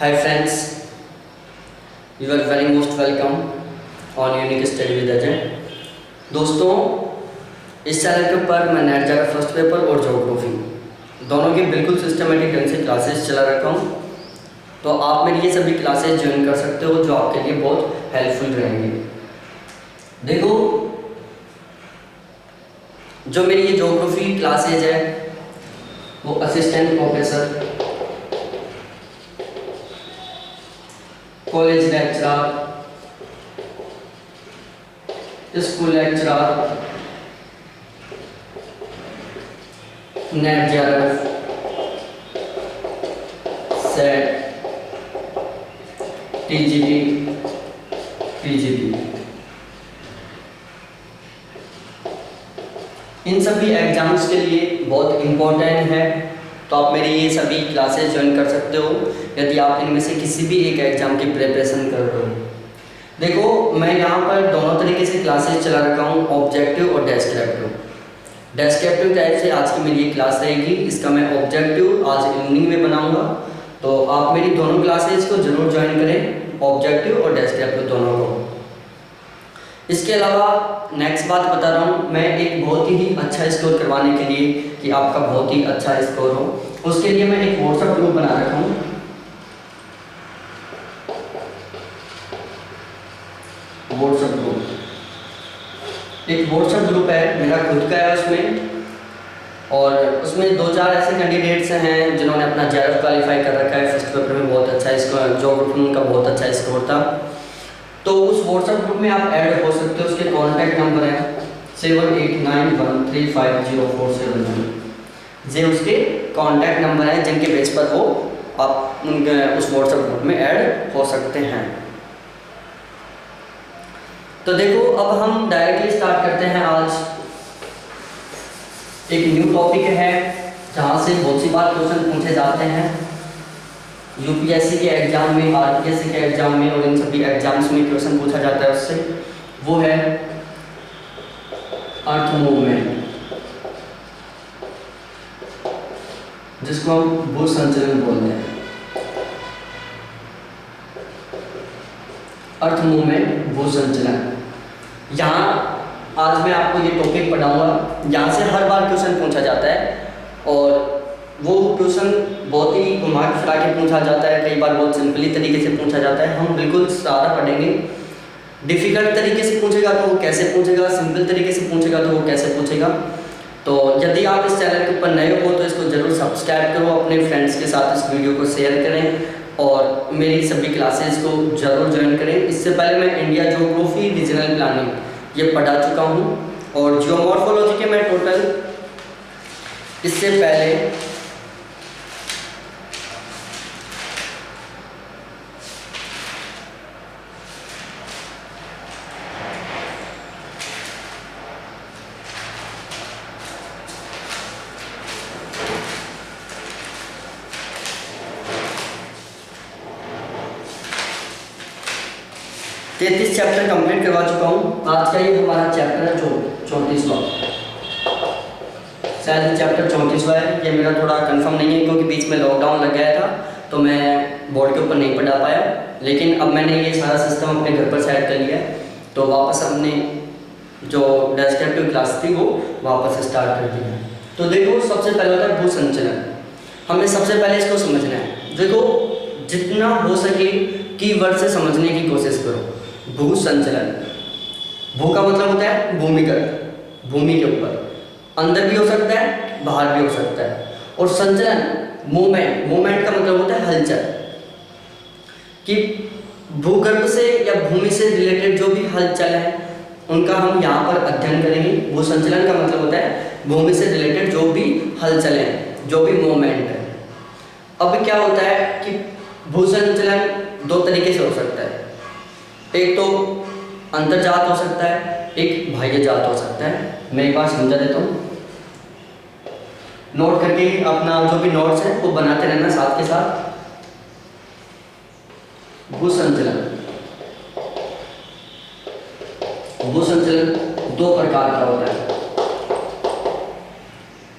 Hi friends, you are very most welcome on Unique Study with Ajay। दोस्तों, इस channel के ऊपर मैं नेट जा फर्स्ट पेपर और ज्योग्राफी दोनों की बिल्कुल सिस्टमेटिक ढंग से क्लासेस चला रखा हूँ। तो आप मेरी ये सभी क्लासेस ज्वाइन कर सकते हो जो आपके लिए बहुत हेल्पफुल रहेंगे। देखो, जो मेरी ये ज्योग्राफी क्लासेज है वो assistant professor, college lecturer, school lecturer, NET JRF, SET, TGT, PGT, इन सभी एग्जाम्स के लिए बहुत इम्पोर्टेंट है। तो आप मेरी ये सभी क्लासेस ज्वाइन कर सकते हो यदि आप इनमें से किसी भी एक एग्जाम की प्रिपरेशन कर रहे हो। देखो, मैं यहाँ पर दोनों तरीके से क्लासेस चला रखा हूँ, ऑब्जेक्टिव और डेस्क्रिप्टिव। डेस्क्रिप्टिव टाइप से आज की मेरी ये क्लास रहेगी, इसका मैं ऑब्जेक्टिव आज इवनिंग में बनाऊंगा। तो आप मेरी दोनों क्लासेस को जरूर ज्वाइन करें, ऑब्जेक्टिव और डेस्क्रिप्टिव दोनों को। इसके अलावा नेक्स्ट बात बता रहा हूँ, मैं एक बहुत ही अच्छा स्कोर करवाने के लिए कि आपका बहुत ही अच्छा स्कोर हो, उसके लिए मैं एक व्हाट्सएप ग्रुप बना रखा हूँ। व्हाट्सएप ग्रुप एक व्हाट्सएप ग्रुप है, मेरा खुद का है उसमें, और उसमें 2-4 ऐसे कैंडिडेट्स हैं जिन्होंने अपना जेआरएफ क्वालिफाई कर रखा है। फर्स्ट पेपर में बहुत अच्छा स्कोर, ज्योग्राफी में उनका बहुत अच्छा स्कोर था। तो उस व्हाट्सएप ग्रुप में आप ऐड हो सकते हो। उसके कॉन्टैक्ट नंबर है 7891350479। ये उसके कॉन्टैक्ट नंबर हैं जिनके बेस पर वो आप उस व्हाट्सएप ग्रुप में ऐड हो सकते हैं। तो देखो, अब हम डायरेक्टली स्टार्ट करते हैं। आज एक न्यू टॉपिक है जहाँ से बहुत सी बार क्वेश्चन पूछे जाते हैं यूपीएससी के एग्जाम में, आरपीएससी के एग्जाम में, और इन सभी एग्जाम्स में क्वेश्चन पूछा जाता है उससे, वो है अर्थ मूवमेंट, जिसको हम भू संचलन बोलते हैं। अर्थ मूवमेंट, भू संचलन। यहाँ आज मैं आपको ये टॉपिक पढ़ाऊंगा, यहाँ से हर बार क्वेश्चन पूछा जाता है, और वो क्वेश्चन बहुत ही घुमा फिरा के पूछा जाता है, कई बार बहुत सिंपली तरीके से पूछा जाता है। हम बिल्कुल सारा पढ़ेंगे। डिफ़िकल्ट तरीके से पूछेगा तो वो कैसे पूछेगा, सिंपल तरीके से पूछेगा तो वो कैसे पूछेगा। तो यदि आप इस चैनल के ऊपर नए हो तो इसको ज़रूर सब्सक्राइब करो, अपने फ्रेंड्स के साथ इस वीडियो को शेयर करें और मेरी सभी क्लासेस को ज़रूर ज्वाइन करें। इससे पहले मैं इंडिया ज्योग्राफी, रीजनल प्लानिंग ये पढ़ा चुका हूँ, और जियोमॉर्फोलॉजी के मैं टोटल इससे पहले 33 चैप्टर कंप्लीट करवा चुका हूँ। आज का ये हमारा चैप्टर है 34वां, शायद चैप्टर 34वां है। ये मेरा थोड़ा कंफर्म नहीं है क्योंकि बीच में लॉकडाउन लग गया था तो मैं बोर्ड के ऊपर नहीं पढ़ा पाया, लेकिन अब मैंने ये सारा सिस्टम अपने घर पर सेट कर लिया है, तो वापस अपने जो डेस्क्रिप्टिव क्लास थी वो वापस स्टार्ट कर दी है। तो देखो, सबसे पहले होता है भू संचलन। हमें सबसे पहले इसको समझना है। देखो, जितना हो सके कीवर्ड से समझने की कोशिश करो। भू संचलन, भू का मतलब होता है भूमिगत, भूमि के ऊपर, अंदर भी हो सकता है बाहर भी हो सकता है। और संचलन, मूवमेंट, मूवमेंट का मतलब होता है हलचल, कि भूगर्भ से या भूमि से रिलेटेड जो भी हलचल है उनका हम यहाँ पर अध्ययन करेंगे। भू संचलन का मतलब होता है भूमि से रिलेटेड जो भी हलचल है, जो भी मूवमेंट है। अब क्या होता है कि भू संचलन 2 तरीके से हो सकता है। एक तो अंतर्जात हो सकता है, एक बाह्यजात हो सकता है। मैं एक बार समझा देता हूँ, नोट करके अपना जो भी नोट्स है वो बनाते रहना साथ के साथ। भू संचलन, भू संचलन 2 प्रकार का होता है।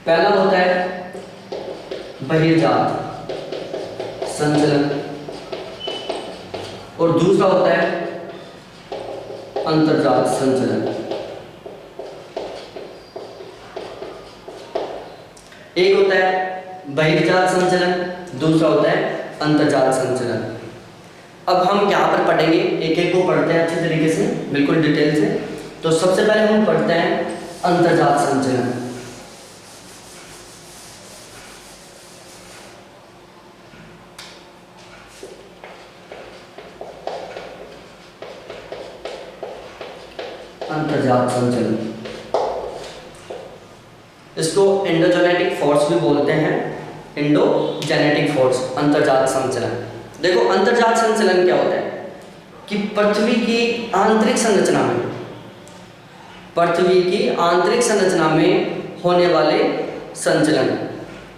पहला होता है बहिर्जात संचलन, और दूसरा होता है अंतर्जात संचलन। एक होता है बहिर्जात संचलन, दूसरा होता है अंतर्जात संचलन। अब हम यहाँ पर पढ़ेंगे, एक एक को पढ़ते हैं अच्छे तरीके से, बिल्कुल डिटेल से। तो सबसे पहले हम पढ़ते हैं अंतर्जात संचलन। अंतर्जात संचलन, इसको एंडोजेनेटिक फोर्स भी बोलते हैं, एंडोजेनेटिक फोर्स, अंतर्जात संचलन। देखो अंतर्जात संचलन क्या होता है कि पृथ्वी की आंतरिक संरचना में, पृथ्वी की आंतरिक संरचना में होने वाले संचलन,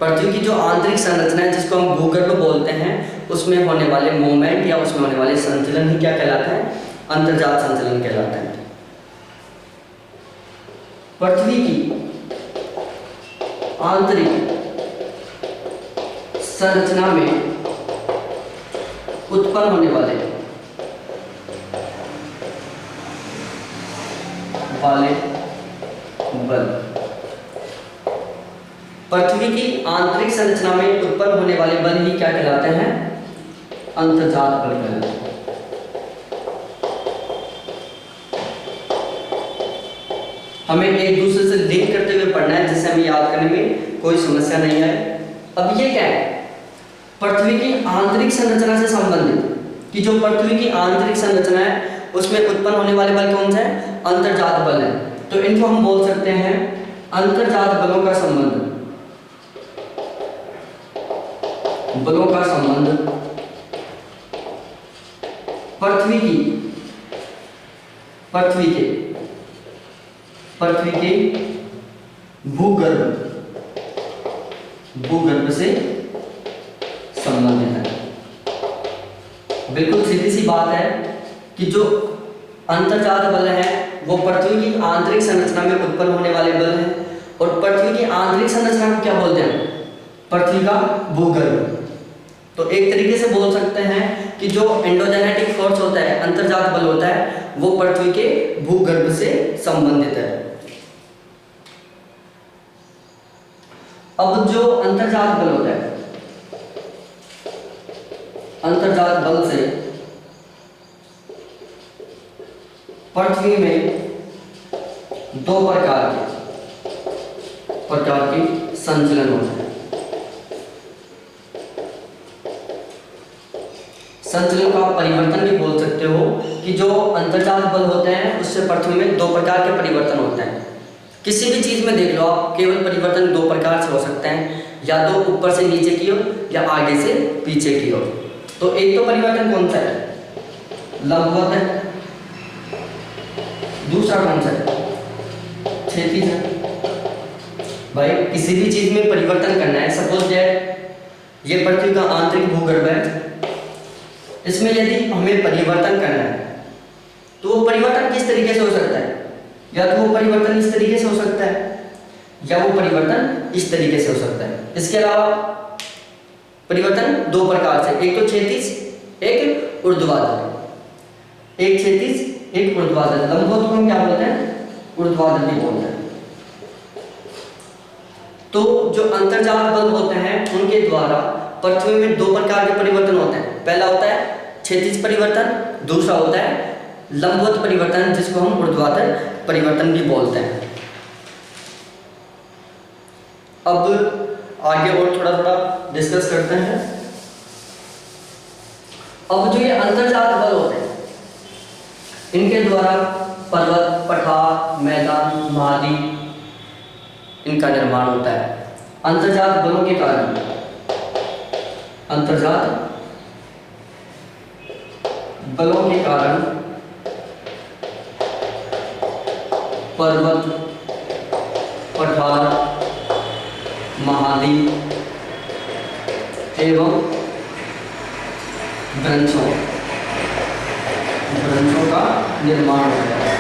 पृथ्वी की जो आंतरिक संरचना है जिसको हम भूगर्भ बोलते हैं, उसमें होने वाले मूवमेंट या उसमें होने वाले संचलन ही क्या कहलाता है, अंतर्जात संचलन कहलाता है। पृथ्वी की आंतरिक संरचना में उत्पन्न होने वाले बल, पृथ्वी की आंतरिक संरचना में उत्पन्न होने वाले बल ही क्या कहलाते हैं, अंतर्जात बल कहलाते हैं। हमें एक दूसरे से लिंक करते हुए पढ़ना है जिससे हमें याद करने में कोई समस्या नहीं आए। अब ये क्या है, पृथ्वी की आंतरिक संरचना से संबंधित, कि जो पृथ्वी की आंतरिक संरचना है उसमें उत्पन्न होने वाले बल कौन से हैं, अंतर्जात बल है। तो इनको हम बोल सकते हैं अंतर्जात बलों का संबंध, बलों का संबंध पृथ्वी के भूगर्भ से संबंधित है। बिल्कुल सीधी सी बात है कि जो अंतर्जात बल है वो पृथ्वी की आंतरिक संरचना में उत्पन्न होने वाले बल हैं, और पृथ्वी की आंतरिक संरचना को क्या बोलते हैं, पृथ्वी का भूगर्भ। तो एक तरीके से बोल सकते हैं कि जो एंडोजेनेटिक फोर्स होता है, अंतर्जात बल होता है, वो पृथ्वी के भूगर्भ से संबंधित है। अब जो अंतर्जात बल होता है, अंतर्जात बल से पृथ्वी में दो प्रकार के संचलन होते हैं। संचलन का आप परिवर्तन भी बोल सकते हो कि जो अंतर्जात बल होते हैं उससे पृथ्वी में दो प्रकार के परिवर्तन होते हैं। किसी भी चीज में देख लो आप, केवल परिवर्तन दो प्रकार से हो सकते हैं, या तो ऊपर से नीचे की ओर या आगे से पीछे की ओर। तो एक तो परिवर्तन कौन सा है, लंबवत है, दूसरा कौन सा है, क्षैतिज है। भाई किसी भी चीज में परिवर्तन करना है, सपोज दैट ये पृथ्वी का आंतरिक भूगर्भ है, इसमें यदि हमें परिवर्तन करना है तो वो परिवर्तन किस तरीके से हो सकता है, या तो वो परिवर्तन इस तरीके से हो सकता है या वो परिवर्तन इस तरीके से हो सकता है। इसके अलावा परिवर्तन दो प्रकार से, एक तो क्षैतिज, एक ऊर्ध्वाधर। एक क्षैतिज, एक ऊर्ध्वाधर। लंबवत को हम क्या बोलते हैं, ऊर्ध्वाधर भी बोलते हैं। तो जो अंतर्जात बल होते हैं उनके द्वारा पृथ्वी में दो प्रकार के परिवर्तन होते हैं। पहला होता है क्षैतिज परिवर्तन, दूसरा होता है लंबवत परिवर्तन जिसको हम ऊर्ध्वाधर परिवर्तन भी बोलते हैं। अब आगे और थोड़ा थोड़ा डिस्कस करते हैं। अब जो ये अंतर्जात बल होते हैं इनके द्वारा पर्वत, पठार, मैदान, महाद्वीप इनका निर्माण होता है। अंतर्जात बलों के कारण, अंतर्जात बलों के कारण पर्वत, पठार, महाद्वीप एवं वृक्षों का निर्माण होता है।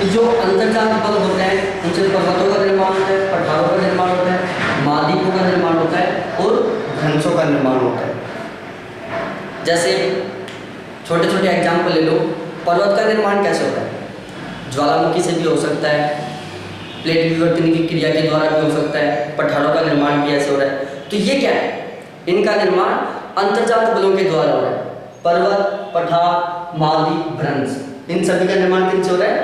जो अंतर्जात बल होते हैं उनसे पर्वतों का निर्माण होता है, पठारों का निर्माण होता है, महाद्वीपों का निर्माण होता है और वृक्षों का निर्माण होता है। जैसे छोटे छोटे एग्जाम्पल ले लो, पर्वत का निर्माण कैसे होता है? ज्वालामुखी से भी हो सकता है, प्लेट विवर्तन की क्रिया के द्वारा भी हो सकता है, पठारों का निर्माण भी ऐसे हो रहा है। तो ये क्या है? इनका निर्माण अंतर्जात बलों के द्वारा हो रहा है। पर्वत, पठार, महाद्वीप, भ्रंश, इन सभी का निर्माण किनसे हो रहा है?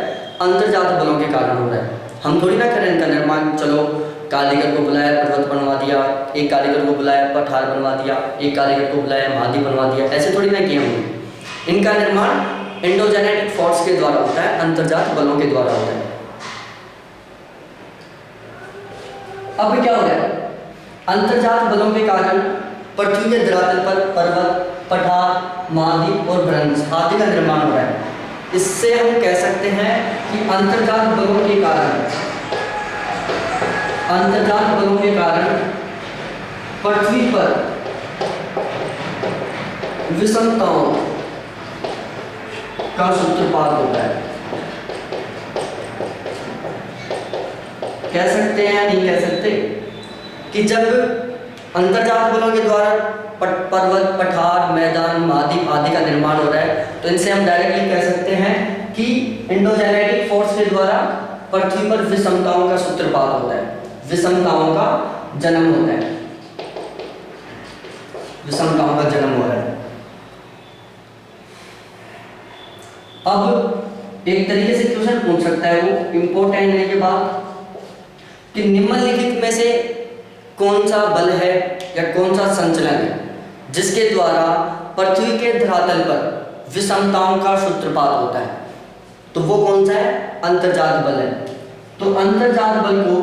अंतर्जात बलों के कारण हो रहा है। हम थोड़ी ना करें इनका निर्माण, चलो कारीगर को बुलाया, पर्वत बनवा दिया, एक कारीगर को बुलाया, पठार बनवा दिया, एक कारीगर को बुलाया, महाद्वीप बनवा दिया, ऐसे थोड़ी ना किया हमने। इनका निर्माण एंडोजेनेटिक फोर्स के द्वारा होता है, अंतर्जात बलों के द्वारा होता है। अब क्या हो रहा है? अंतर्जात बलों के कारण पृथ्वी के धरातल पर पर्वत, पठार, महाद्वीप और भ्रंश आदि का निर्माण हो रहा है। इससे हम कह सकते हैं कि अंतर्जात बलों के कारण पृथ्वी पर विषमताओं का सूत्रपात होता है। कह सकते हैं या नहीं कह सकते कि जब अंतर्जात बलों के द्वारा पर्वत, पठार, मैदान, महाद्वीप आदि का निर्माण हो रहा है, तो इनसे हम डायरेक्टली कह सकते हैं कि एंडोजेनेटिक फोर्स के द्वारा पृथ्वी पर विषमताओं का सूत्रपात होता है, विषमताओं का जन्म होता है, विषमताओं का जन्म हो रहा है। अब एक तरीके से क्वेश्चन पूछ सकता है, वो इंपॉर्टेंट है ये बात, कि निम्नलिखित में से कौन सा बल है या कौन सा संचलन है जिसके द्वारा पृथ्वी के धरातल पर विषमताओं का सूत्रपात होता है? तो वो कौन सा है? अंतर्जात बल है। तो अंतर्जात बल को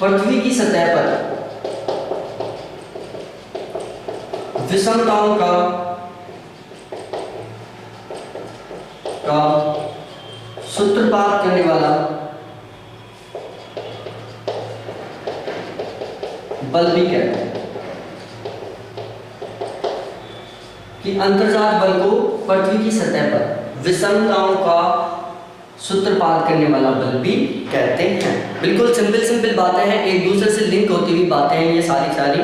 पृथ्वी की सतह पर विषमताओं का सूत्रपात करने वाला बल भी कहते हैं। कि अंतर्जात बल को पृथ्वी की सतह पर विषमताओं का सूत्रपात करने वाला बल भी कहते हैं। बिल्कुल सिंपल बातें हैं, एक दूसरे से लिंक होती हुई बातें हैं ये सारी।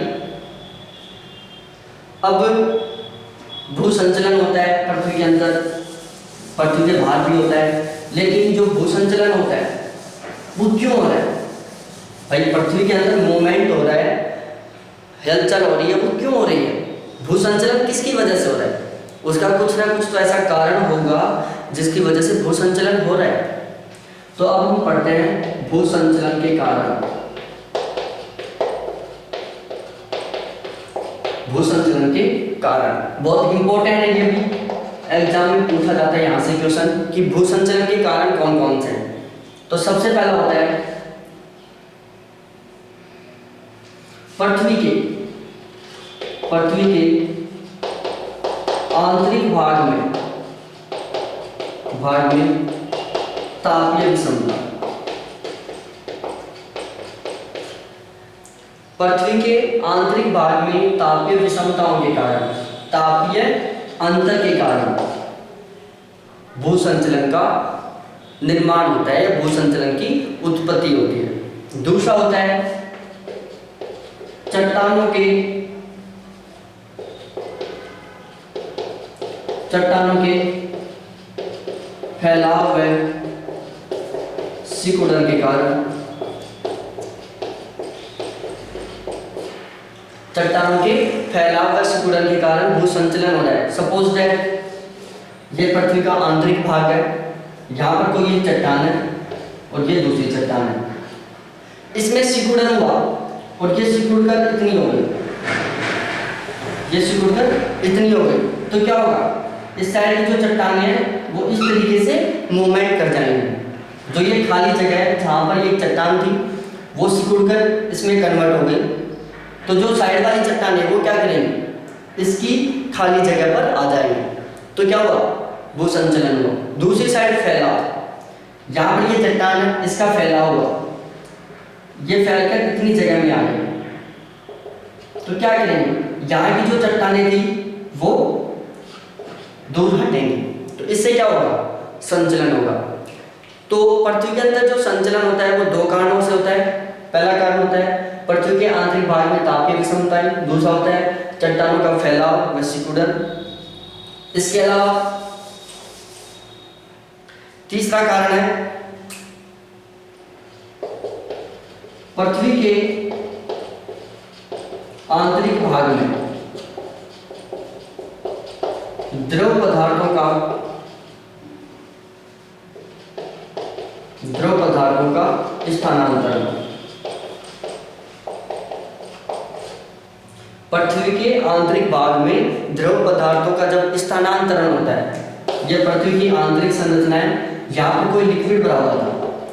अब भू संचलन होता है पृथ्वी के अंदर, पृथ्वी के बाहर भी होता है, लेकिन जो भू संचलन होता है वो क्यों हो रहा है? भाई पृथ्वी के अंदर मूवमेंट हो रहा है, हलचल हो रही है, वो क्यों हो रही है? भू संचलन किसकी वजह से हो रहा है? उसका कुछ ना कुछ तो ऐसा कारण होगा जिसकी वजह से भू संचलन हो रहा है। तो अब हम पढ़ते हैं भू संचलन के कारण। भू संचलन के कारण बहुत इंपॉर्टेंट है, ये भी एग्जाम में पूछा जाता है यहाँ से क्वेश्चन कि भू संचलन के कारण कौन कौन से हैं। तो सबसे पहला होता है पृथ्वी के आंतरिक भाग में तापीय विषमता। पृथ्वी के आंतरिक भाग में तापीय विषमताओं के कारण, तापीय अंतर के कारण भू संचलन का निर्माण होता है या भू संचलन की उत्पत्ति होती है। दूसरा होता है चट्टानों के फैलाव व सिकुड़न के कारण, चट्टानों के फैलाव व सिकुड़न के कारण भू संचलन हो रहा है। सपोज दैट ये पृथ्वी का आंतरिक भाग है, यहाँ पर कोई ये चट्टान है और ये दूसरी चट्टान है, इसमें सिकुड़न हुआ और ये सिकुड़कर इतनी हो गई, ये सिकुड़कर इतनी हो गई, तो क्या होगा? इस साइड की जो चट्टानें हैं वो इस तरीके से मूवमेंट कर जाएंगी। जो ये खाली जगह है जहाँ पर ये चट्टान थी वो सिकुड़कर इसमें कन्वर्ट हो गई, तो जो साइड वाली चट्टान है वो क्या करेंगे? इसकी खाली जगह पर आ जाएंगे। तो क्या हुआ? भू संचलन हुआ। दूसरी साइड फैलाव, यहाँ पर ये चट्टान है, इसका फैलाव हुआ, ये फैलकर इतनी जगह में आ गई, तो क्या करेंगे? यहाँ की जो चट्टानें थी वो दूर हटेंगी, तो इससे क्या होगा? संचलन होगा। तो पृथ्वी के अंदर जो संचलन होता है वो दो कारणों से होता है। पहला कारण होता है पृथ्वी के आंतरिक भाग में तापीय विषमताएं, दूसरा होता है चट्टानों का फैलाव व सिकुड़न। इसके अलावा तीसरा कारण है पृथ्वी के आंतरिक भाग में द्रव पदार्थों का स्थानांतरण। पृथ्वी के आंतरिक भाग में द्रव पदार्थों का जब स्थानांतरण होता है, यह पृथ्वी की आंतरिक संरचना है। यहाँ पर कोई लिक्विड भरा हुआ था,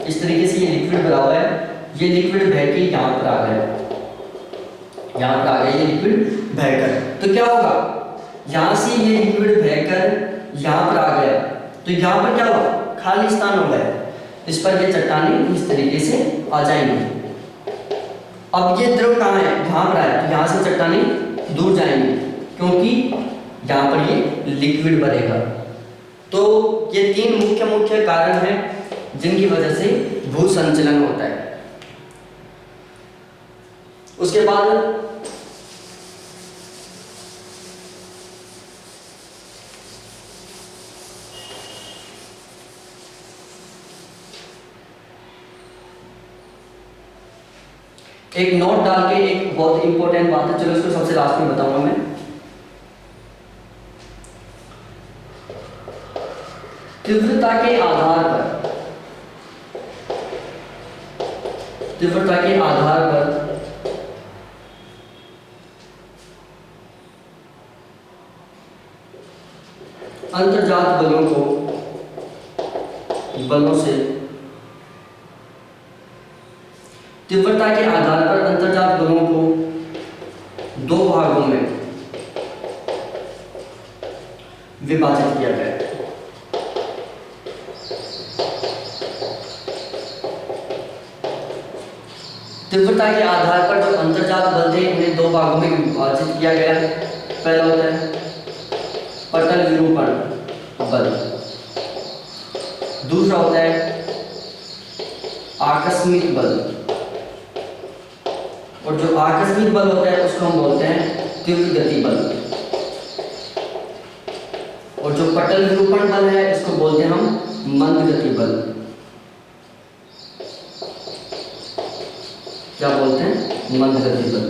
इस तरीके से ये लिक्विड भरा हुआ है, ये लिक्विड बह के यहाँ पर आ गया, यहाँ पर आ गया ये लिक्विड बहकर। तो क्या होगा, यहाँ से ये लिक्विड बहकर यहाँ पर आ गया, तो यहाँ पर क्या हुआ, खाली स्थान हो गया, इस पर ये चट्टानें इस तरीके से आ जाएंगी। अब ये द्रव कहाँ है, यहाँ पर आया, तो यहाँ से चट्टानें दूर जाएंगी क्योंकि यहाँ पर ये लिक्विड भरेगा। तो ये तीन मुख्य कारण हैं जिनकी वजह से भू संचलन होता है। उसके बाद एक नोट डाल के एक बहुत इंपॉर्टेंट बात है, चलो इसको सबसे लास्ट में बताऊंगा मैं। तीव्रता के आधार पर अंतर्जात बलों से तीव्रता के आधार पर अंतर्जात बलों को दो भागों में विभाजित किया गया है। तीव्रता के आधार पर जो अंतर्जात बल थे उन्हें दो भागों में विभाजित किया गया है। पहला होता है पटल विरूपण बल, दूसरा होता है आकस्मिक बल। और जो आकस्मिक बल होता है उसको हम बोलते हैं तीव्र गति बल, और जो पटल विरूपण बल है इसको बोलते हैं हम मंद गति बल। क्या बोलते हैं, मंद गति बल।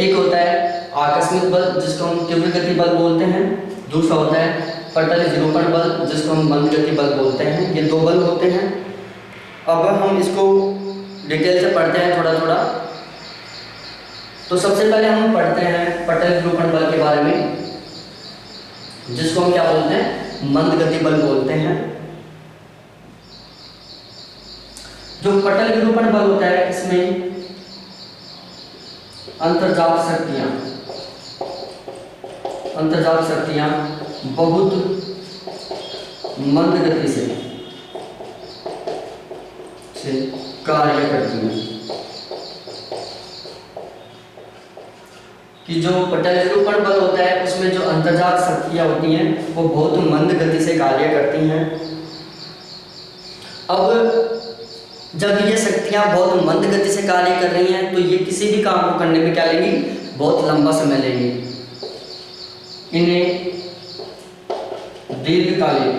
एक होता है आकस्मिक बल जिसको हम तीव्र गति बल बोलते हैं, दूसरा होता है पटल विरूपण बल जिसको हम मंद गति बल बोलते हैं। ये दो बल होते हैं। अब हम इसको डिटेल से पढ़ते हैं थोड़ा थोड़ा। तो सबसे पहले हम पढ़ते हैं पटल विरूपण बल के बारे में, जिसको हम क्या बोलते हैं, मंद गति बल बोलते हैं। जो पटल विरूपण बल होता है इसमें अंतर्जात शक्तियां बहुत मंद गति से कार्य करती हैं। कि जो पटल विरूपण बल होता है उसमें जो अंतर्जात शक्तियां होती हैं वो बहुत मंद गति से कार्य करती हैं। अब जब ये शक्तियां बहुत मंद गति से कार्य कर रही हैं तो ये किसी भी काम को करने में क्या लेंगी, बहुत लंबा समय लेंगी। इन्हें दीर्घकालिक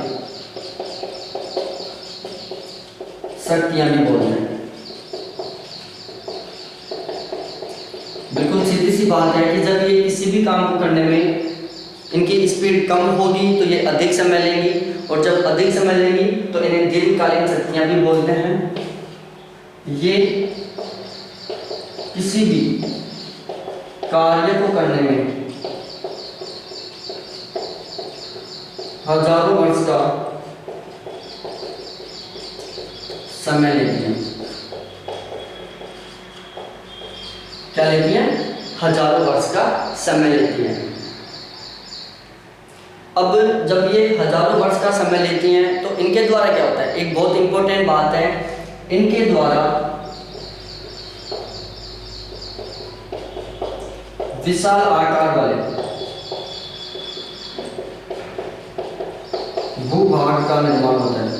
शक्तियां भी बोलते हैं। बिल्कुल सीधी सी बात है कि जब ये किसी भी काम को करने में इनकी स्पीड कम होगी तो ये अधिक समय लेंगी, और जब अधिक समय लेंगी तो इन्हें दीर्घकालीन शक्तियां भी बोलते हैं। ये किसी भी कार्य को करने में हजारों वर्ष का समय लेती हैं। क्या लेती हैं, हजारों वर्ष का समय लेती हैं। अब जब ये हजारों वर्ष का समय लेती हैं तो इनके द्वारा क्या होता है, एक बहुत इंपॉर्टेंट बात है, इनके द्वारा विशाल आकार वाले भूभाग का निर्माण होता है।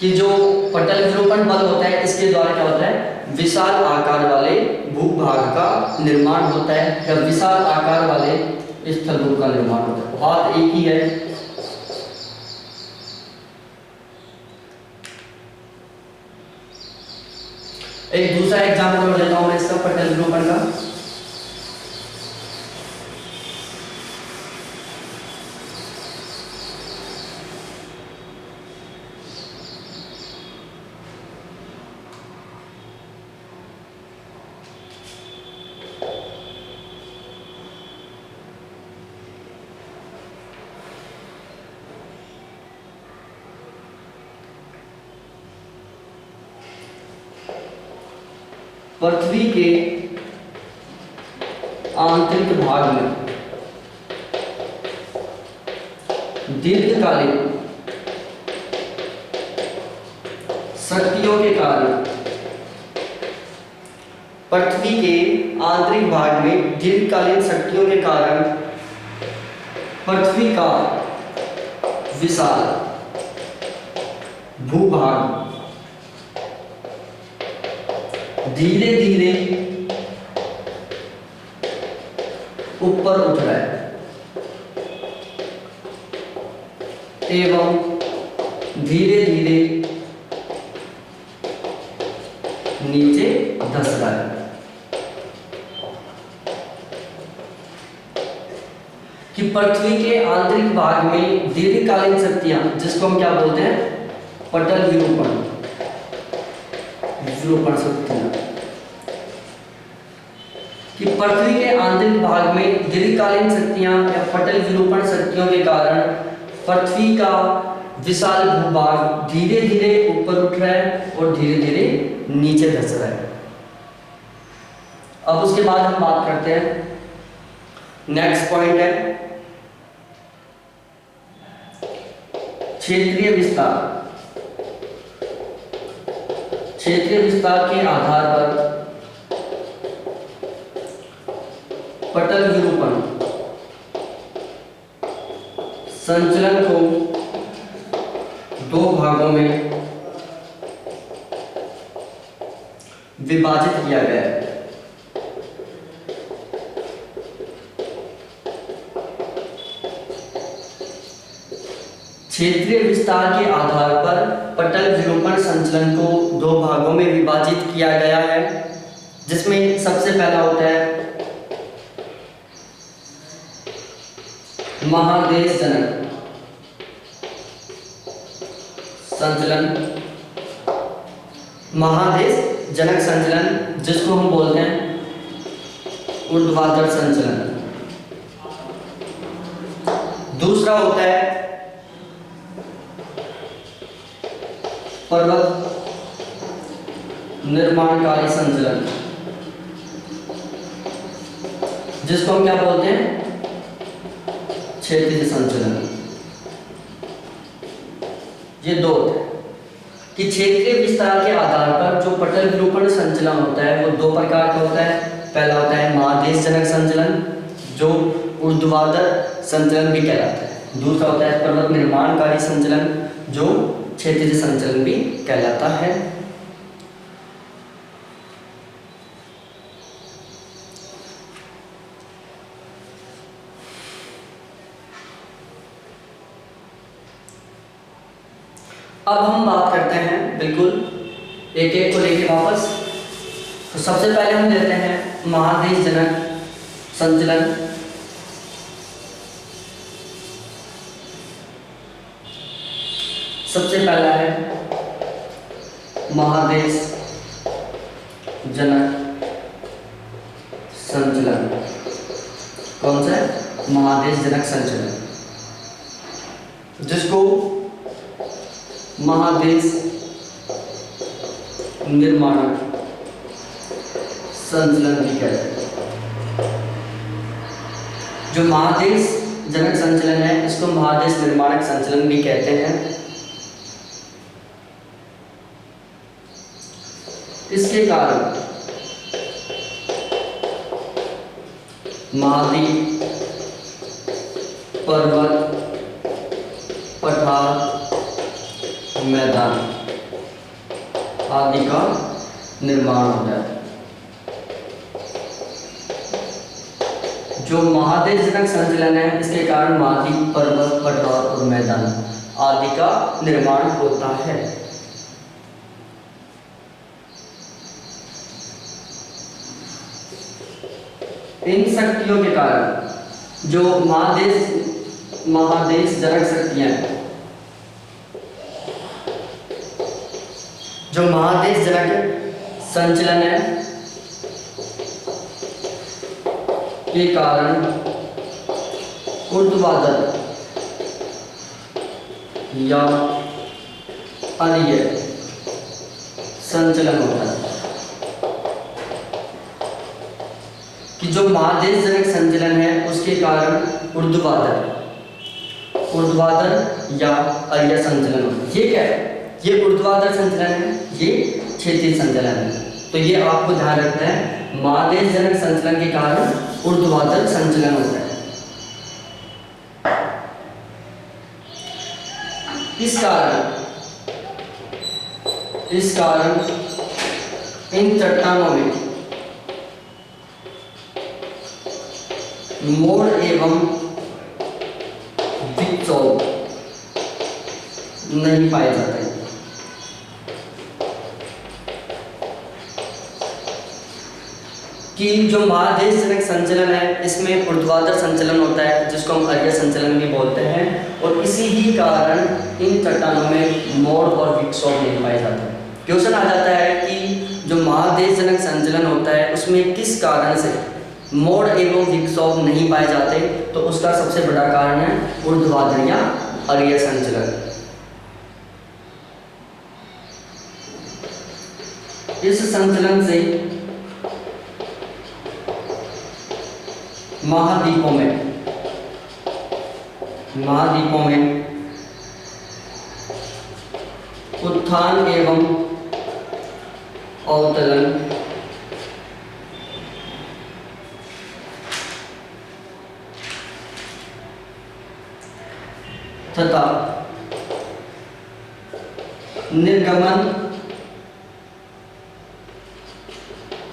कि जो पटल विरूपण बल होता है इसके द्वारा क्या होता है, विशाल आकार वाले भूभाग का निर्माण होता है, या विशाल आकार वाले स्थलभूम का निर्माण होता है। बात एक ही है। एक दूसरा एग्जाम्पल देता हूं मैं इसका पटल विरूपण का। पृथ्वी के आंतरिक भाग में दीर्घकालीन शक्तियों के कारण, पृथ्वी के आंतरिक भाग में दीर्घकालीन शक्तियों के कारण पृथ्वी का विशाल भूभाग धीरे धीरे ऊपर उठ रहा है एवं धीरे धीरे नीचे धंस रहा है। कि पृथ्वी के आंतरिक भाग में दीर्घकालीन शक्तियां, जिसको हम क्या बोलते हैं, पटल विरूपण शक्तियां, कि पृथ्वी के आंतरिक भाग में दीर्घकालीन शक्तियां या पटल विरूपण शक्तियों के कारण पृथ्वी का विशाल भूभाग धीरे धीरे ऊपर उठ रहा है और धीरे धीरे नीचे धंस रहा है। अब उसके बाद हम बात करते हैं, नेक्स्ट पॉइंट है क्षेत्रीय विस्तार। क्षेत्रीय विस्तार के आधार पर पटल विरूपण संचलन को दो भागों में विभाजित किया गया है। क्षेत्रीय विस्तार के आधार पर पटल विरूपण संचलन को दो भागों में विभाजित किया गया है, जिसमें सबसे पहला होता है महादेश जनक संचलन। महादेश जनक संचलन, जिसको हम बोलते हैं ऊर्ध्वाधर संचलन। दूसरा होता है पर्वत निर्माणकारी संचलन, जिसको हम क्या बोलते हैं, क्षैतिज संचलन। ये दो होते हैं कि क्षेत्रीय विस्तार के आधार पर जो पटल विरूपण संचलन होता है वो दो प्रकार का होता है। पहला होता है महादेश जनक संचलन, जो ऊर्ध्वाधर संचलन भी कहलाता है। दूसरा होता है पर्वत निर्माणकारी संचलन, जो क्षैतिज संचलन भी कहलाता है। अब हम बात करते हैं बिल्कुल एक एक को लेके वापस। तो सबसे पहले हम लेते हैं महादेश जनक संचलन। सबसे पहला है महादेश जनक संचलन। कौन सा है? महादेश जनक संचलन, जिसको महादेश निर्माणक संचलन भी कहते हैं। जो महादेश जनक संचलन है इसको महादेश निर्माणक संचलन भी कहते हैं। इसके कारण महाद्वीप, पर्वत, पठार, मैदान आदि का निर्माण होता है। जो महादेशजनक संचलन है इसके कारण महाद्वीप, पर्वत, पठार और मैदान आदि का निर्माण होता है। इन शक्तियों के कारण जो महादेशजनक शक्तियां हैं, जो महादेशजनक संचलन है के कारण ऊर्ध्वाधर या अरीय संचलन होता है। कि जो महादेशजनक संचलन है उसके कारण ऊर्ध्वाधर या अरीय संचलन होता है। ये क्या है? ये ऊर्ध्वाधर संचलन है, ये क्षैतिज संचलन है। तो ये आपको ध्यान रखना है, महादेशजनक संचलन के कारण ऊर्ध्वाधर संचलन होता है। इस कारण इन चट्टानों में मोड़ एवं विक्षोभ नहीं पाए जाते। कि जो महादेशजनक संचलन है इसमें ऊर्ध्वाधर संचलन होता है जिसको हम अरीय संचलन भी बोलते हैं, और इसी ही कारण इन चट्टानों में मोड़ और विक्षोभ नहीं पाए जाते। क्वेश्चन आ जाता है कि जो महादेशजनक संचलन होता है उसमें किस कारण से मोड़ एवं विक्षोभ नहीं पाए जाते, तो उसका सबसे बड़ा कारण है ऊर्ध्वाधर या अरीय संचलन। इस संचलन से महाद्वीपों में उत्थान एवं अवतरण तथा निर्गमन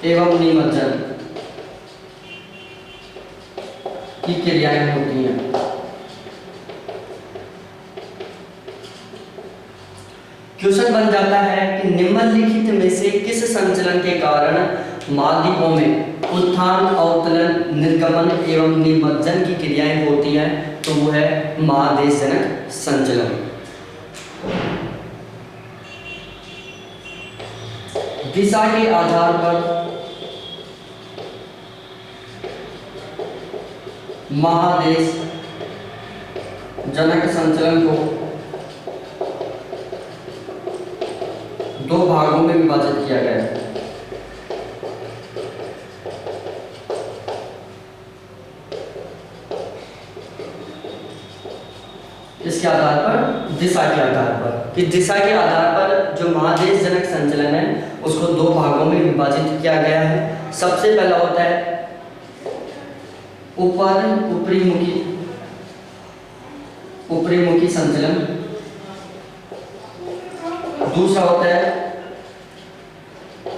एवं निमज्जन की क्रियाएं होती हैं। क्वेश्चन बन जाता है कि निम्नलिखित में से किस संचलन के कारण महाद्वीपों में उत्थान, अवतरण, निर्गमन एवं निमज्जन की क्रियाएं होती हैं, तो वो है महादेशजनक संचलन। दिशा के आधार पर महादेशजनक संचलन को दो भागों में विभाजित किया गया है। इसके आधार पर, दिशा के आधार पर, कि दिशा के आधार पर जो महादेशजनक संचलन है उसको दो भागों में विभाजित किया गया है। सबसे पहला होता है ऊपरी मुखी संचलन, दूसरा होता है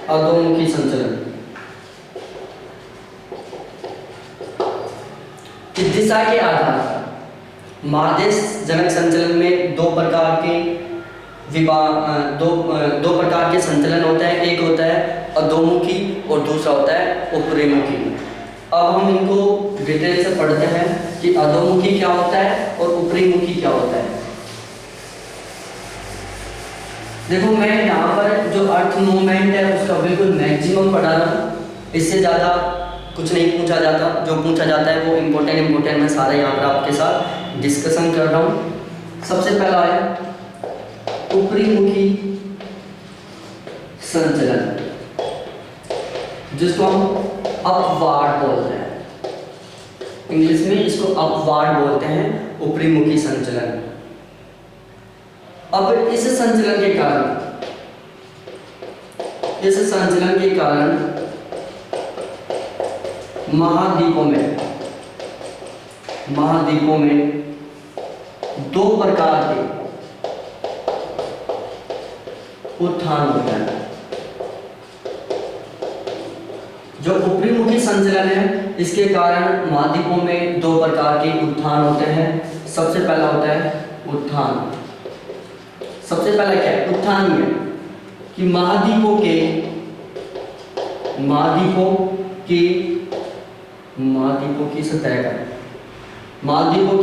अधोमुखी संचलन। दिशा के आधार पर महादेशजनक संचलन में दो प्रकार के संचलन होते हैं। एक होता है अधोमुखी और दूसरा होता है ऊपरीमुखी। अब हम इनको डिटेल से पढ़ते हैं कि अधोमुखी क्या होता है और ऊपरीमुखी क्या होता है। देखो, मैं यहाँ पर जो अर्थ मूवमेंट है उसका बिल्कुल मैक्सिमम पढ़ा रहा हूँ, इससे ज़्यादा कुछ नहीं पूछा जाता। जो पूछा जाता है वो इम्पोर्टेंट मैं सारे यहाँ पर आपके साथ डिस्कशन कर रहा हूँ। सबसे पहला है ऊपरीमुखी संचलन, जिसको हम अपवार्ड बोलते हैं। इंग्लिश में इसको अपवार्ड बोलते हैं, ऊपरीमुखी संचलन। अब इस संचलन के कारण महाद्वीपों में दो प्रकार के उत्थान होता है। जो ऊपरी मुखी संचलन है, इसके कारण महाद्वीपों में दो प्रकार के उत्थान होते हैं। सबसे पहला होता है उत्थान। सबसे पहला क्या है? उत्थान ही है कि महाद्वीपों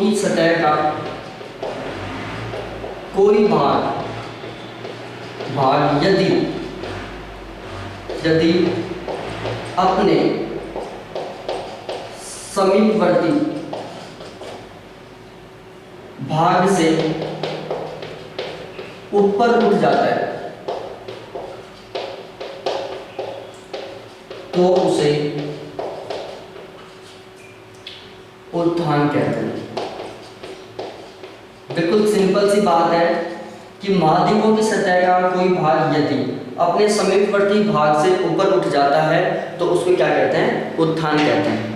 की सतह का कोई भाग यदि अपने समीपवर्ती भाग से ऊपर उठ जाता है तो उसे उत्थान कहते हैं। बिल्कुल सिंपल सी बात है कि महाद्वीपों की सतह का कोई भाग यदि अपने समीपवर्ती भाग से ऊपर उठ जाता है तो उसको क्या कहते हैं? उत्थान कहते हैं।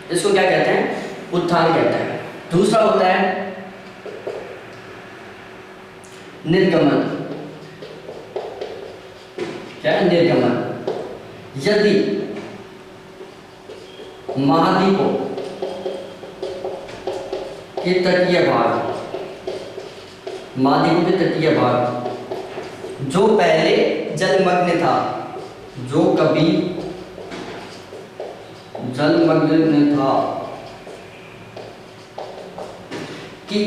इसको क्या कहते हैं? उत्थान कहते हैं। दूसरा होता है निर्गमन। क्या है? निर्गमन। यदि महाद्वीपों के तटीय भाग जो पहले जलमग्न था, जो कभी जलमग्न था, कि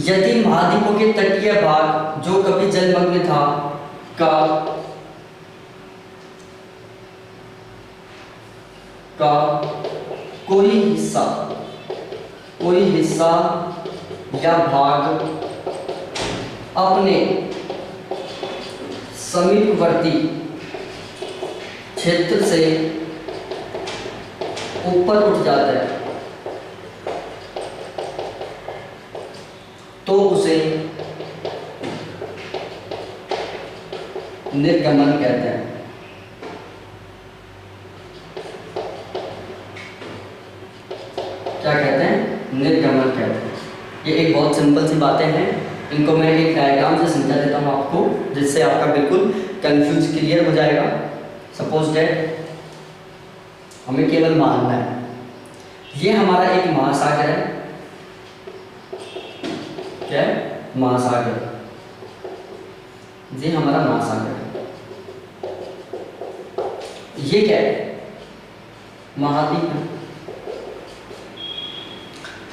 यदि महाद्वीपों के तटीय भाग जो कभी जलमग्न था का कोई हिस्सा या भाग अपने समीपवर्ती क्षेत्र से ऊपर उठ जाता है तो उसे निर्गमन कहते हैं। क्या कहते हैं? निर्गमन कहते हैं। ये एक बहुत सिंपल सी बातें हैं, इनको मैं एक डायग्राम से समझा देता हूँ आपको, जिससे आपका बिल्कुल कंफ्यूज क्लियर हो जाएगा। सपोज दैट हमें केवल मानना है ये हमारा एक महासागर है। क्या है? महासागर। ये हमारा महासागर है। ये क्या है? महाद्वीप है।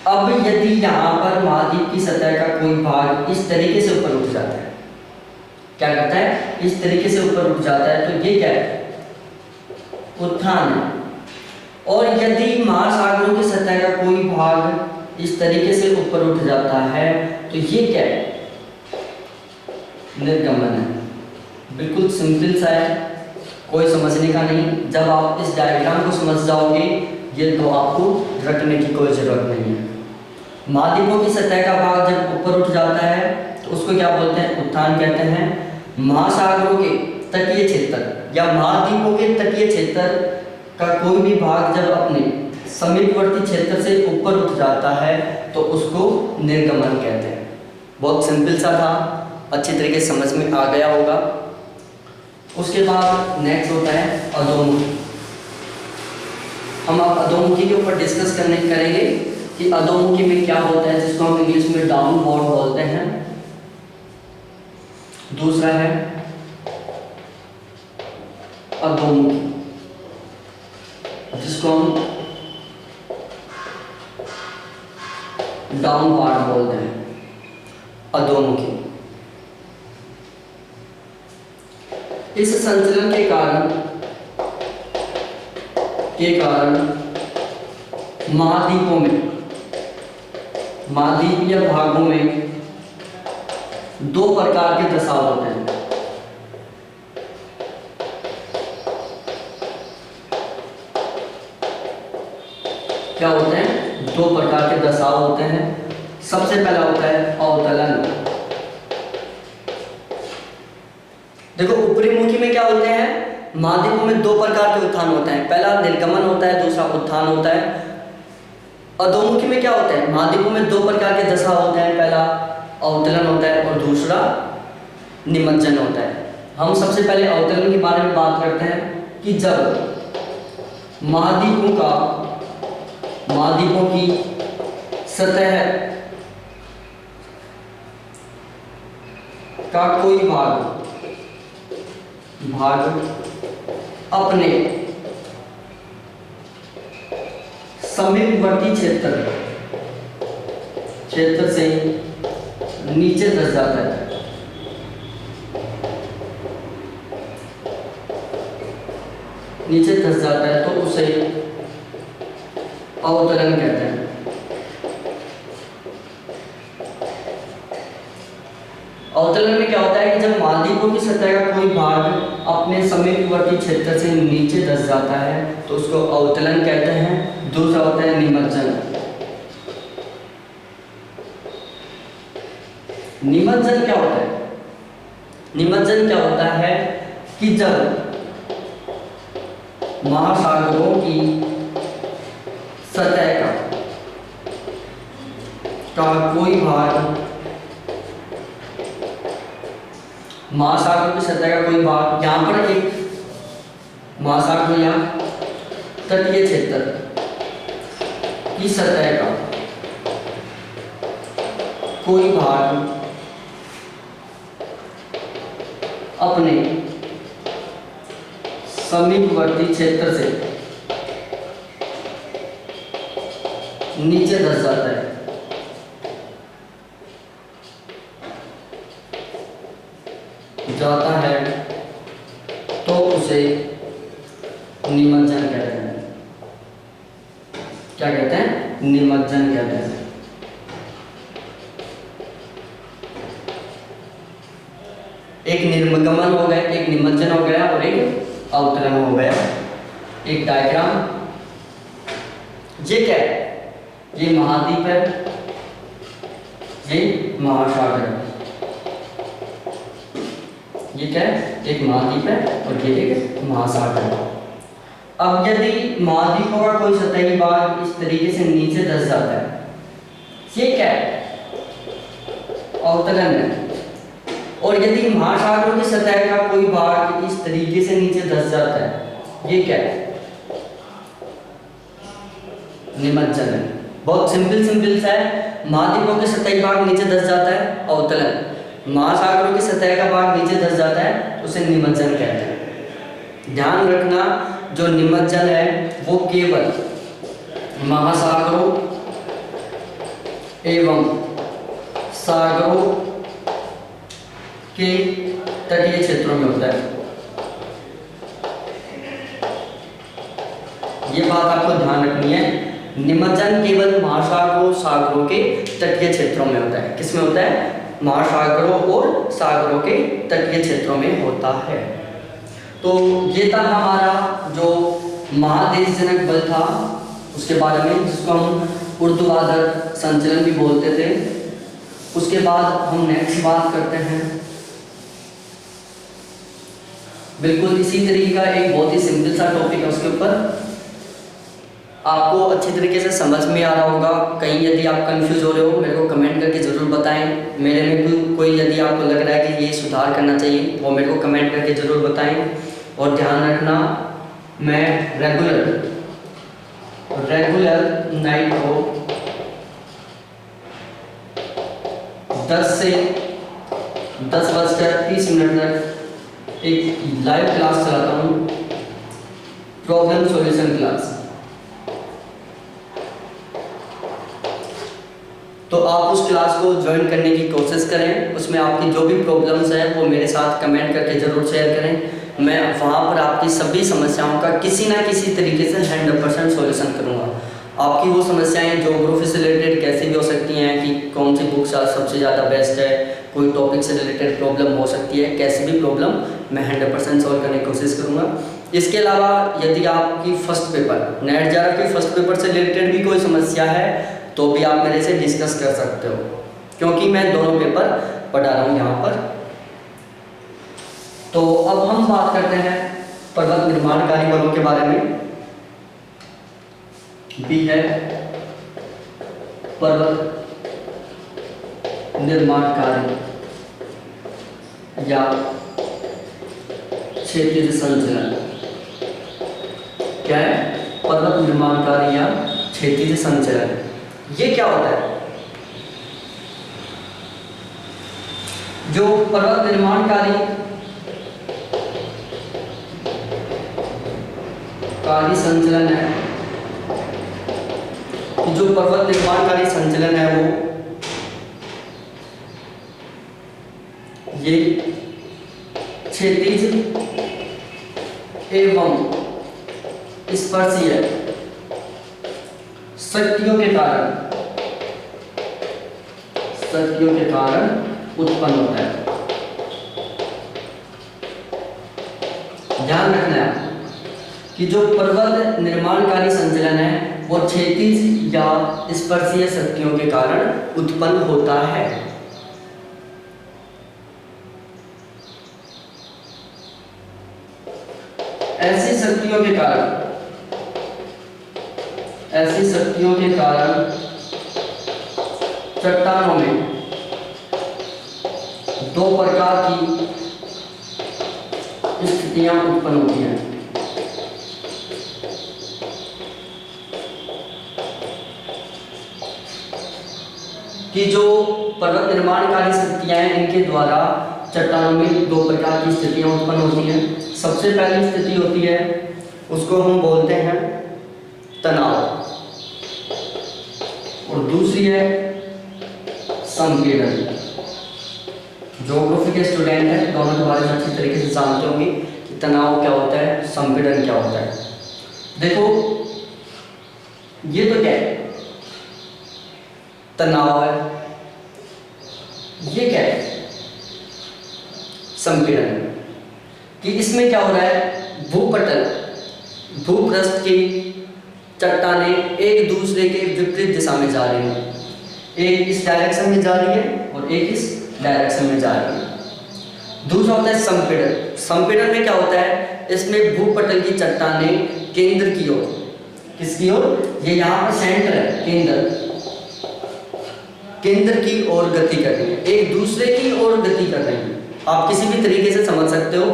अब यदि यहां पर महाद्वीप की सतह का कोई भाग इस तरीके से ऊपर उठ जाता है, क्या करता है? इस तरीके से ऊपर उठ जाता है, तो ये क्या है? उत्थान है। और यदि महासागरों की सतह का कोई भाग इस तरीके से ऊपर उठ जाता है तो ये क्या है? निर्गमन है। बिल्कुल सिंपल सा है, कोई समझने का नहीं। जब आप इस डायग्राम को समझ जाओगे ये तो आपको रटने की कोई जरूरत नहीं है। महाद्वीपों की सतह का भाग जब ऊपर उठ जाता है तो उसको क्या बोलते हैं? उत्थान कहते हैं। महासागरों के तटीय क्षेत्र या महाद्वीपों के तटीय क्षेत्र का कोई भी भाग जब अपने समीपवर्ती क्षेत्र से ऊपर उठ जाता है तो उसको निर्गमन कहते हैं। बहुत सिंपल सा था, अच्छी तरीके से समझ में आ गया होगा। उसके बाद नेक्स्ट होता है अधोमुखी। हम अब अधोमुखी के ऊपर डिस्कस करेंगे कि अधोमुखी में क्या होता है, जिसको हम इंग्लिश में डाउनवर्ड बोलते हैं। दूसरा है अधोमुखी, जिसको हम डाउनवर्ड बोलते हैं। अधोमुखी। इस संचलन के कारण महाद्वीपों में, महाद्वीप या भागों में दो प्रकार के दशा होते हैं। क्या होते हैं, दो प्रकार के दशाव होते हैं। सबसे पहला होता है अवतलन। देखो ऊपरी मुखी में क्या होते हैं, माध्यमों में दो प्रकार के उत्थान होते हैं, पहला निर्गमन होता है, दूसरा उत्थान होता है। अधोमुखी में क्या होता है, माध्यमों में दो प्रकार के दशा होते हैं, पहला अवतलन होता है और दूसरा निमज्जन होता है। हम सबसे पहले अवतलन के बारे में बात करते हैं कि जब महाद्वीपों की सतह का कोई भाग अपने समीपवर्ती क्षेत्र से नीचे धंस जाता है, तो उसे अवतलन कहते हैं। अवतलन में क्या होता है कि जब महाद्वीपों की सतह का कोई भाग अपने समीपवर्ती क्षेत्र से नीचे धंस जाता है तो उसको अवतलन कहते हैं। दूसरा होता है निमज्जन। निमज्जन क्या होता है, निमज्जन क्या होता है कि जब महासागरों की सतह का कोई भाग, महासागर की सतह का कोई भाग, यहाँ पर एक महासागर या तटीय क्षेत्र की सतह का कोई भाग अपने समीपवर्ती क्षेत्र से नीचे धंस जाता है, तो उसे निमज्जन कहते हैं। क्या कहते हैं, निमज्जन कहते हैं। एक निर्गमन हो गया, एक निमज्जन हो गया और एक अवतरण हो गया। एक डायग्राम, ये क्या है, ये महाद्वीप है, ये महासागर है। ये क्या है, एक महाद्वीप है और ये एक महासागर है। अब यदि महाद्वीपों का कोई सतही भाग इस तरीके से नीचे धंस जाता है, ये क्या है, अवतलन है। और यदि महासागरों की सतह का कोई भाग इस तरीके से नीचे धंस जाता है, ये क्या है, निमज्जन है। बहुत सिंपल सा है। महाद्वीपों के सतही भाग नीचे धंस जाता है, अवतलन। महासागरों की सतह का भाग नीचे धंस जाता है, उसे निमज्जन कहते हैं। ध्यान रखना, जो निमज्जन है वो केवल महासागरों एवं सागरों के तटीय क्षेत्रों में होता है। ये बात आपको ध्यान रखनी है। निमज्जन केवल महासागरों सागरों के तटीय क्षेत्रों में होता है। किसमें होता है, महासागरों और सागरों के तटीय क्षेत्रों में होता है। तो ये था हमारा जो महादेशजनक बल था उसके बारे में, जिसको हम ऊर्ध्वाधर संचलन भी बोलते थे। उसके बाद हम नेक्स्ट बात करते हैं बिल्कुल इसी तरीके का एक बहुत ही सिंपल सा टॉपिक है। उसके ऊपर आपको अच्छी तरीके से समझ में आ रहा होगा। कहीं यदि आप कंफ्यूज हो रहे हो, मेरे को कमेंट करके ज़रूर बताएं। मेरे में कोई यदि आपको लग रहा है कि ये सुधार करना चाहिए, वो मेरे को कमेंट करके ज़रूर बताएं। और ध्यान रखना, मैं रेगुलर नाइट को 10 से 10:30 तक एक लाइव क्लास चलाता हूँ, प्रॉब्लम सॉल्यूशन क्लास। तो आप उस क्लास को ज्वाइन करने की कोशिश करें। उसमें आपकी जो भी प्रॉब्लम्स हैं वो मेरे साथ कमेंट करके ज़रूर शेयर करें। मैं वहाँ पर आपकी सभी समस्याओं का किसी ना किसी तरीके से 100% सॉल्यूशन करूँगा। आपकी वो समस्याएं ज्योग्राफी से रिलेटेड कैसे भी हो सकती हैं कि कौन सी बुक सबसे ज़्यादा बेस्ट है, कोई टॉपिक से रिलेटेड प्रॉब्लम हो सकती है, कैसी भी प्रॉब्लम मैं 100% सॉल्व करने की कोशिश करूँगा। इसके अलावा यदि आपकी फर्स्ट पेपर नेट JRF के फर्स्ट पेपर से रिलेटेड भी कोई समस्या है तो भी आप मेरे से डिस्कस कर सकते हो, क्योंकि मैं दोनों पेपर पढ़ा रहा हूँ यहाँ पर। तो अब हम बात करते हैं पर्वत निर्माणकारी बलों के बारे में। बी है पर्वत निर्माणकारी या क्षैतिज संचलन। क्या है? पर्वत निर्माणकारी या क्षैतिज संचलन। ये क्या होता है? जो पर्वत निर्माणकारी संचलन है, जो पर्वत निर्माणकारी संचलन है वो ये क्षैतिज एवं स्पर्शीय शक्तियों के कारण उत्पन्न होता है। ध्यान रखना है कि जो पर्वत निर्माणकारी संचलन है वो क्षैतिज या स्पर्शीय शक्तियों के कारण उत्पन्न होता है। ऐसी शक्तियों के कारण चट्टानों में दो प्रकार की स्थितियां उत्पन्न होती हैं। कि जो पर्वत निर्माणकारी शक्तियां हैं इनके द्वारा चट्टानों में दो प्रकार की स्थितियां उत्पन्न होती हैं। सबसे पहली स्थिति होती है उसको हम बोलते हैं तनाव, और दूसरी है संपीड़न। ज्योग्राफी के स्टूडेंट हैं दोनों के बारे में अच्छी तरीके से जानते होंगे कि तनाव क्या होता है, संपीड़न क्या होता है। देखो ये तो क्या है, तनाव है, ये क्या है, संपीड़न। कि इसमें क्या हो रहा है, भूपृष्ठ की चट्टानें एक दूसरे के विपरीत दिशा में जा रही हैं। एक इस डायरेक्शन में जा रही है और एक इस डायरेक्शन में जा रही है। दूसरा होता है संपीड़न। संपीड़न में क्या होता है, इसमें भूपटल की चट्टानें केंद्र की ओर, किसकी ओर, ये यहाँ पर सेंटर है, केंद्र की ओर गति कर रही है, एक दूसरे की ओर गति कर रही है। आप किसी भी तरीके से समझ सकते हो।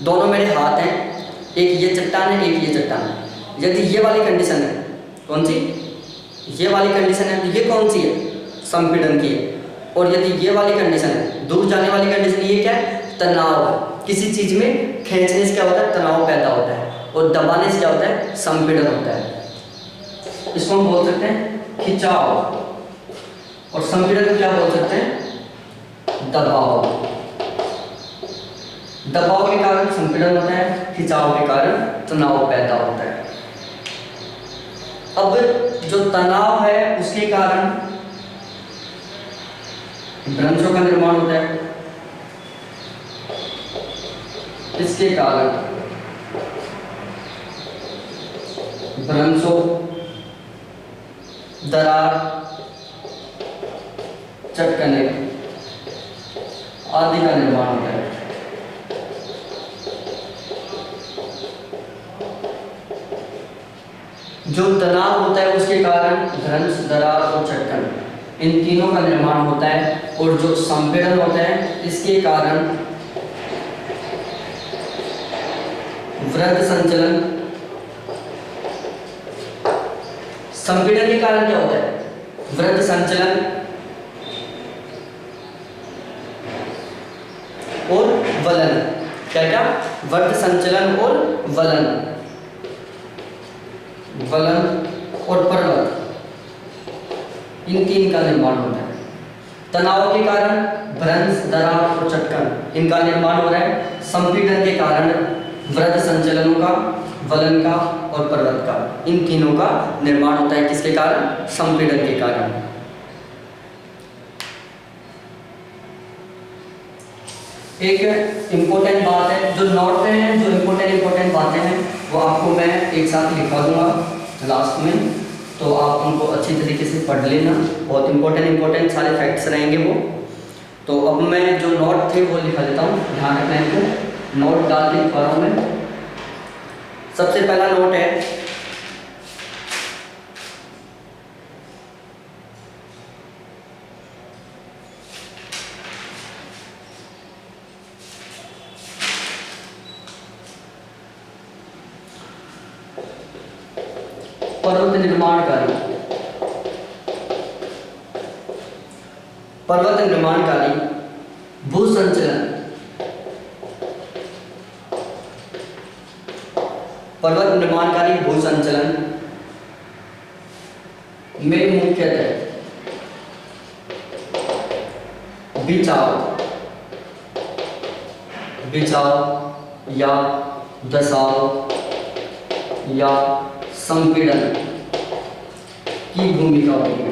दोनों मेरे हाथ हैं, एक ये चट्टान है, एक ये चट्टान है। यदि ये वाली कंडीशन है, कौन सी, ये वाली कंडीशन है, तो ये कौन सी है, संपीड़न की है। और यदि ये वाली कंडीशन है, दूर जाने वाली कंडीशन, ये क्या है, तनाव है। किसी चीज में खींचने से क्या होता है, तनाव पैदा होता है, और दबाने से क्या होता है, संपीड़न होता है। इसको हम बोल सकते हैं खिंचाव, और संपीड़न को क्या बोल सकते हैं, दबाव। दबाव के कारण संपीड़न होता है, खिंचाव के कारण तनाव पैदा होता है। अब जो तनाव है उसके कारण भ्रंशों का निर्माण होता है। इसके कारण भ्रंशों, दरार, चटकने आदि का निर्माण होता है। जो तनाव होता है उसके कारण भ्रंश, दरार और चटकन, इन तीनों का निर्माण होता है। और जो संपीड़न होता है इसके कारण वृत्त संचलन। संपीड़न के कारण क्या होता है, वृत्त संचलन और वलन। क्या क्या, वृत्त संचलन और वलन और पर्वत, इन तीन का निर्माण होता है। तनाव के कारण भ्रंश, दरार और चटकन, इनका निर्माण हो रहा है। संपीड़न के कारण वृत्त संचलनों का, वलन का और पर्वत का, इन तीनों का निर्माण होता है। किसके कारण, संपीड़न के कारण। एक इम्पोर्टेंट बात है, जो नोट हैं, जो इम्पोर्टेंट बातें हैं वो आपको मैं एक साथ लिखवा दूंगा लास्ट में, तो आप उनको अच्छी तरीके से पढ़ लेना। बहुत इम्पोर्टेंट सारे फैक्ट्स रहेंगे वो। तो अब मैं जो नोट थे वो लिखा देता हूँ, ध्यान रखना इनको, नोट डाल के लिखवा रहा हूँ मैं। सबसे पहला नोट है, पर्वत निर्माणकारी। पर्वत निर्माणकारी भूसंचलन, पर्वत निर्माणकारी भूसंचलन में मुख्यतः बिछाव या धसाव या संपीड़न की भूमिका होती है।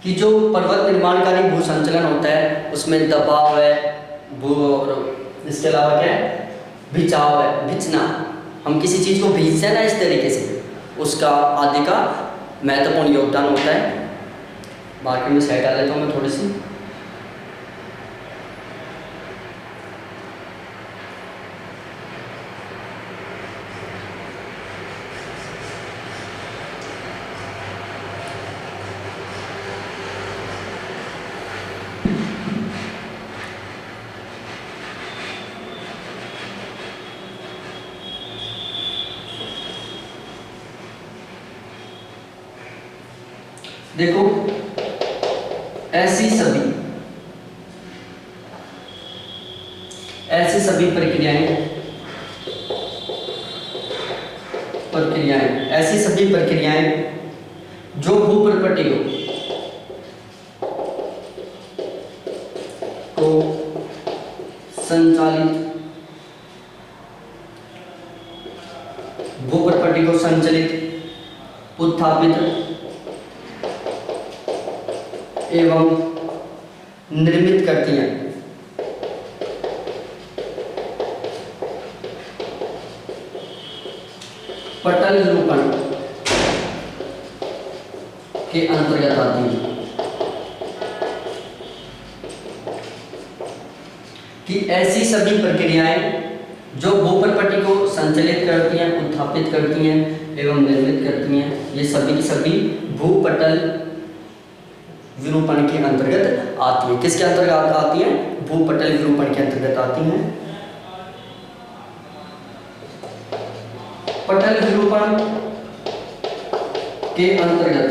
कि जो पर्वत निर्माणकारी भूसंचलन होता है उसमें दबाव है, और इसके अलावा क्या है, बिछाव है, बिछना। हम किसी चीज़ को भींचते हैं ना इस तरीके से, उसका आदि का महत्वपूर्ण योगदान होता है। बाकी में साइड आ लेता हूँ मैं थोड़ी सी। देखो, ऐसी सभी प्रक्रियाएं जो भूप्रपट्टी को संचालित, उत्थापित एवं निर्मित करती हैं। पटल विरूपण के अंतर्गत आती है। कि ऐसी सभी प्रक्रियाएं जो भूप्रपट्टी को संचालित करती हैं, उत्थापित करती हैं एवं निर्मित करती हैं, ये सभी की सभी भूपटल विरूपण के अंतर्गत आती है। किसके अंतर्गत आती है? भूपटल विरूपण के अंतर्गत आती हैं। पटल विरूपण के अंतर्गत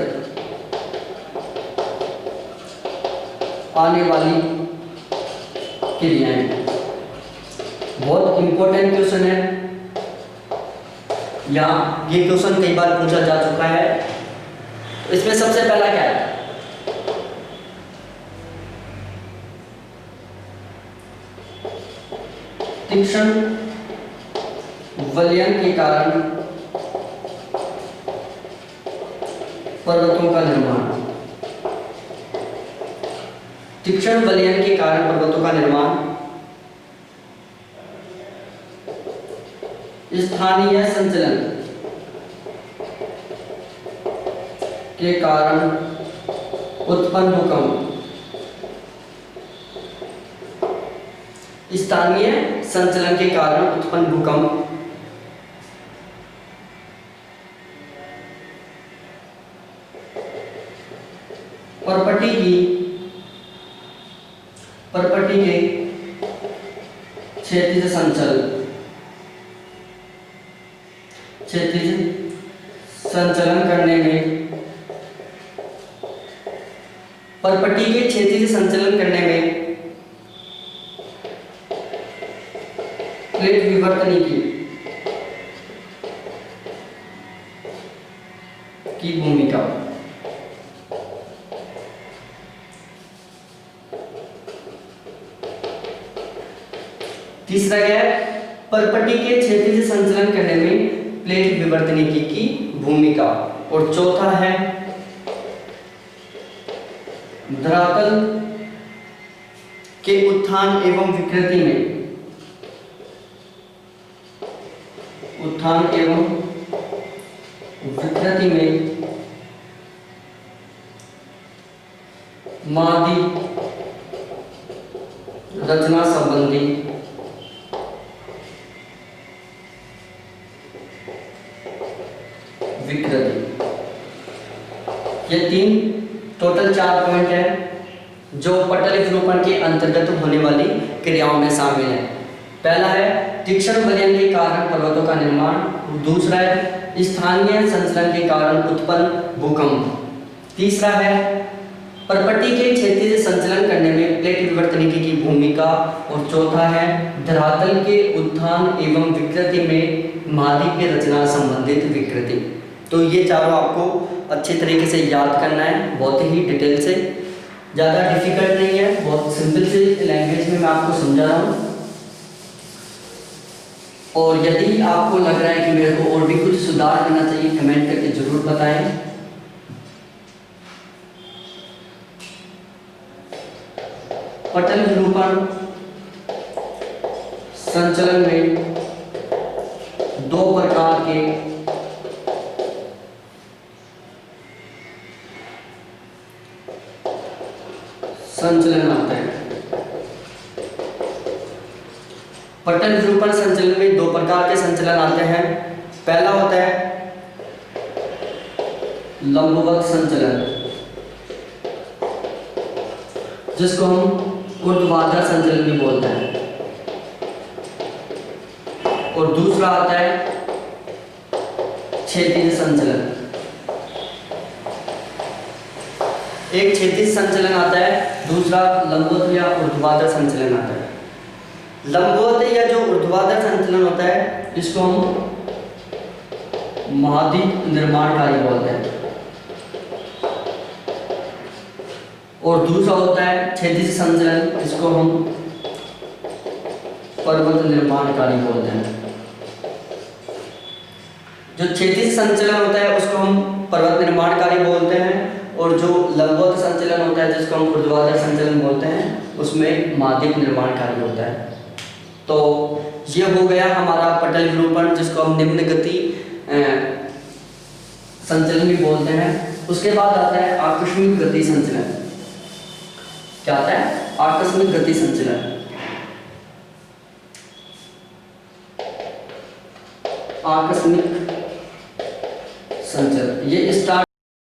आने वाली क्रियाएं, बहुत इंपॉर्टेंट क्वेश्चन है, या ये क्वेश्चन कई बार पूछा जा चुका है। इसमें सबसे पहला क्या है? तीक्ष्ण वलयन के कारण पर्वतों का निर्माण। तीक्ष्ण वलयन के कारण पर्वतों का निर्माण स्थानीय संचलन के कारण उत्पन्न भूकंप। स्थानीय संचलन के कारण उत्पन्न भूकंप परपट्टी के क्षैतिज संचलन करने में, परपट्टी के क्षैतिज संचलन करने में प्लेट विवर्तनिकी की भूमिका। तीसरा क्या है? परपट्टी के क्षैतिज संचलन करने में प्लेट विवर्तनिकी की भूमिका। और चौथा है धरातल के उत्थान एवं विकृति में, उत्थान एवं विकृति में मादी रचना संबंधी विकृति। ये तीन टोटल 4 पॉइंट है जो पटल विरूपण के अंतर्गत होने वाली क्रियाओं में शामिल है। पहला है तीक्ष्ण वलयन के कारण पर्वतों का निर्माण। दूसरा है स्थानीय संचलन के कारण उत्पन्न भूकंप। तीसरा है परपट्टी के क्षैतिज संचलन करने में प्लेट विवर्तनिकी की भूमिका। और चौथा है धरातल के उत्थान एवं विकृति में महाद्वीप की रचना संबंधित विकृति। तो ये चारों आपको अच्छे तरीके से याद करना है, बहुत ही डिटेल से, ज़्यादा डिफिकल्ट नहीं है, बहुत सिंपल से लैंग्वेज में मैं आपको समझा रहा हूँ। और यदि आपको लग रहा है कि मेरे को और भी कुछ सुधार करना चाहिए, कमेंट करके जरूर बताएं। पटल विरूपण संचलन में 2 प्रकार के संचलन आते हैं। पटल विरूपण संचलन में 2 प्रकार के संचलन आते हैं। पहला होता है लंबवत संचलन, जिसको हम ऊर्ध्वाधर संचलन भी बोलते हैं। और दूसरा आता है क्षैतिज संचलन। एक क्षैतिज संचलन आता है, दूसरा लंबवत या ऊर्ध्वाधर संचलन आता है। लंबवत या जो ऊर्ध्वाधर संचलन होता है इसको हम महाद्वीप निर्माण कार्य बोलते हैं। और दूसरा होता है क्षैतिज संचलन, इसको हम पर्वत निर्माण कार्य बोलते हैं। जो क्षैतिज संचलन होता है उसको हम पर्वत निर्माण कार्य बोलते हैं। और जो लंबवत संचलन होता है जिसको हम ऊर्ध्वाधर संचलन बोलते हैं उसमें महाद्वीप निर्माण कार्य होता है। तो ये हो गया हमारा पटल विरूपण, जिसको हम निम्न गति संचलन भी बोलते हैं। उसके बाद आता है आकस्मिक गति संचलन। क्या आता है? आकस्मिक गति संचलन। आकस्मिक संचलन ये स्टार्ट